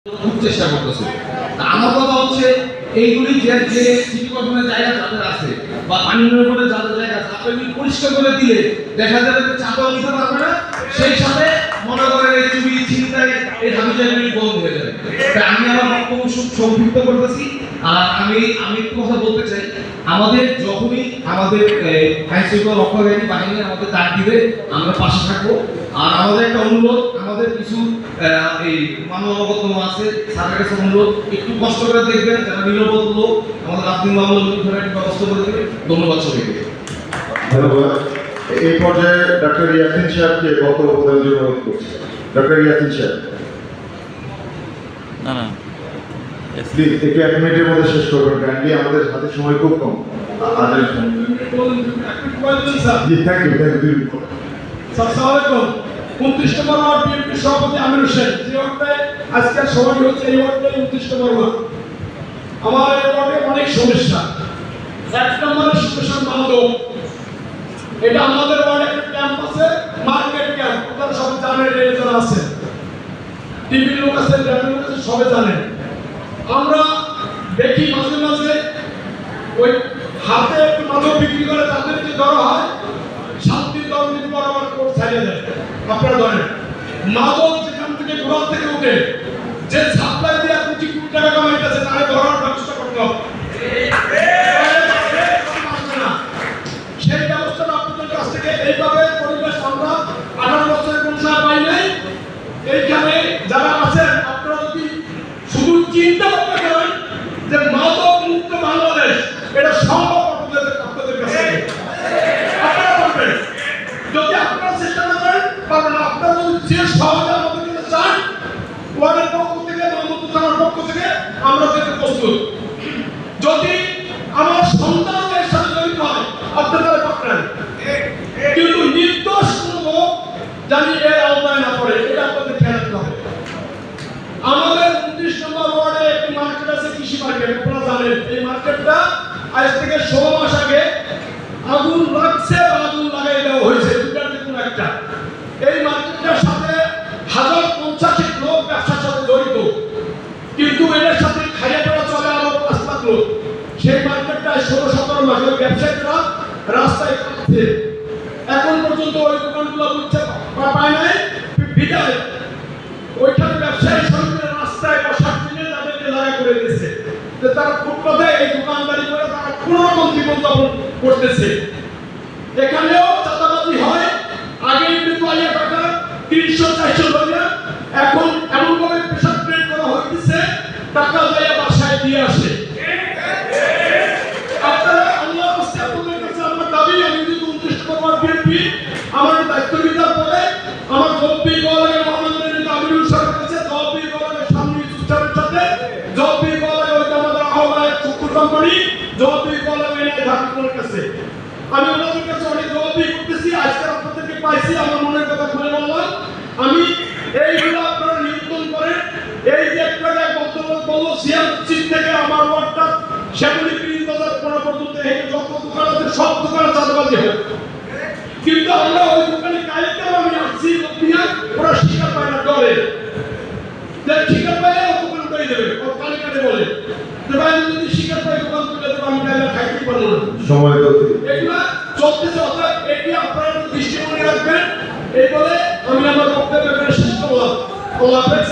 খুব চেষ্টা করতেছে। আমার কথা হচ্ছে এইগুলি যে যে সিটি কর্পোরেশনের জায়গা যাদের আছে বা পানি নির্ভরের যাদের জায়গা আছে আপনি পরিষ্কার করে দিলে দেখা যাবে যে চাপাও নিতে পারবে না, সেই সাথে মনে করেন এই চুরি চিন্তায় এই হাবিজাবি বন্ধ হয়ে যাবে। তাই আমি আমার বক্তব্য সংক্ষিপ্ত করতেছি। আর আমি একটু কথা বলতে চাই, আমাদের যখনই আমাদের আইন শৃঙ্খলা রক্ষাকারী বাহিনী আমাদের ডাক দিবে আমরা পাশে থাকবো। আর আমাদের একটা অনুরোধ, আমাদের কিছু এই মানবাগত আছে তাদের কাছে অনুরোধ একটু কষ্ট করে দেখবেন, যারা নিরাপদ লোক আমাদের রাজনীতি মামলা ব্যবস্থা করে দেবে। ধন্যবাদ সবাইকে। ধন্যবাদ। এই পর্যায়ে ডক্টর ইয়াসিন সাহেবকে বক্তব্য প্রদানের জন্য অনুরোধ করছি। ডক্টর ইয়াসিন সাহেব, প্লিজ একটু 1 মিনিটের মধ্যে শেষ করবেন কাইন্ডলি, আমাদের হাতে সময় খুব কম। জি, থ্যাংক ইউ। আসসালামু আলাইকুম। 29 নম্বর ওয়ার্ড বিএনপি সভাপতি আমির হোসেন, যে ওয়ার্ডে আজকের সভাটি হচ্ছে এই ওয়ার্ডে 29 নম্বর ওয়ার্ড। আমার এই ওয়ার্ডে অনেক সমস্যা। 1 নম্বরের সমস্যা মাদক। এটা আমাদের ওয়ার্ডে একটা ক্যাম্প আছে, মার্কেট ক্যাম্প। আপনারা সবাই জানেন, এই যারা আছে টিভি লোক আছে, রেডিও লোক আছে, সবাই জানেন। আমরা দেখি মাঝে মাঝে ওই হাতে একটু মাদক বিক্রি করে তাদেরকে ধরা হয়, শান্তি দলনীতি বরাবর কোর্ট ছাড়িয়ে দেয়। আপনারা ধরেন মাদক যেখান থেকে গোড়া থেকে উঠে যে সাপ্লাই দিয়ে কোটি কোটি টাকা কামাইতেছে তারে ধরার ব্যবস্থা করতে হবে। সেই ব্যবস্থাটা আপনাদের কাছ থেকে এইভাবে পরিবেশ আমরা 18 বছরের কোন সময় পাই নাই। এইখানে যারা আছেন আপনারা যদি শুধু চিন্তা করতে পারেন যে মাদক মুক্ত বাংলাদেশ, এটা সম্ভব আপনাদের কাছে। আপনারা বলবেন, যদি আপনারা চেষ্টা না করেন পারবেন না। আপনারা যদি যে সহজে আমাদের কাছে চান, ওয়ার্ডের পক্ষ থেকে মাহমুদ থানার পক্ষ থেকে আমরা দিতে প্রস্তুত। যদি আমার সন্তানকে এর সাথে জড়িত হয় আপনারা পাকড়ান, কিন্তু নির্দোষ কোনো লোক জানি এর আওতায় না পড়ে, এটা আপনাদের খেয়াল রাখতে হবে। আমাদের 29 নম্বর ওয়ার্ডে একটি মার্কেট আছে, কৃষি মার্কেট। আপনারা জানেন এই মার্কেটটা আজ থেকে 16 মাস আগে আগুন লাগছে বা আগুন লাগাই দেওয়া হয়েছে, দুটার যে কোনো একটা। এই মার্কেটটার সাথে 1050 লোক ব্যবসার সাথে জড়িত, কিন্তু এর সাথে খাইয়া পড়া চলে আরো 5 লাখ লোক। সেই মার্কেটটায় 16-17 মাস ওই ব্যবসায়ীরা রাস্তায় কাটছে, এখন পর্যন্ত ওই দোকানগুলো বুঝছে পায় নাই। বিদায় ওইখানে ব্যবসায়ী সমিতির রাস্তায় বসার জন্য তাদেরকে জায়গা করে দিয়েছে, যে তারা ফুটপাথে এই দোকানদারি করে তারা কোনো রকম জীবনযাপন করতেছে। এখানেও চাঁদাবাজি হয়। আগে কিন্তু আলিয়া টাকা 300-400 ধরে, এখন এমনভাবে প্রেশার ট্রেড করা হইতেছে টাকা যায় বাসায় দিয়ে আসে। আপনারা আল্লাহর রাস্তে আপনাদের কাছে আমার দাবি, আমি যদি 29 নম্বর বিএনপি আমার দায়িত্ব নিতে পরে আমার জব্বি গোয়ালে মহানগরের নেতা আমিরুল সাহেবের কাছে, জব্বি গোয়ালে সামনে সুচারের সাথে, জব্বি গোয়ালে ওই আমাদের আহ্বায়ক শুকুর কোম্পানি, জব্বি গোয়ালে এই ঢাকার কাছে আমি ওনাদের কাছে অনেক জবাবদি করতেছি। আজকে আপনাদেরকে পাইছি, আমার মনের কথা খুলে বললাম। আমি এইগুলো আপনারা নিয়ন্ত্রণ করেন। এই যে একটা বক্তব্য বললো সিএম চিফ থেকে আমার ওয়ার্ডটা সেগুলি 30,000 পর্যন্ত এই যত দোকান আছে সব দোকানে চাঁদাবাজি হয়, কিন্তু আমরা ওই দোকানে কালকে আমি আসছি লোকিয়া ওরা শিকার পায় না, ডরে যে শিকার পাইলে ও দোকান করে দেবে, ও কালে কালে বলে যে ভাই যদি শিকার পাই দোকান করে দেবো, আমি কালে খাইতে পারবো না। সময় এগুলা চলতেছে, অর্থাৎ এটি আপনারা দৃষ্টিভঙ্গি রাখবেন। এই বলে আমি আমার বক্তব্য শেষ করলাম। আল্লাহ হাফেজ।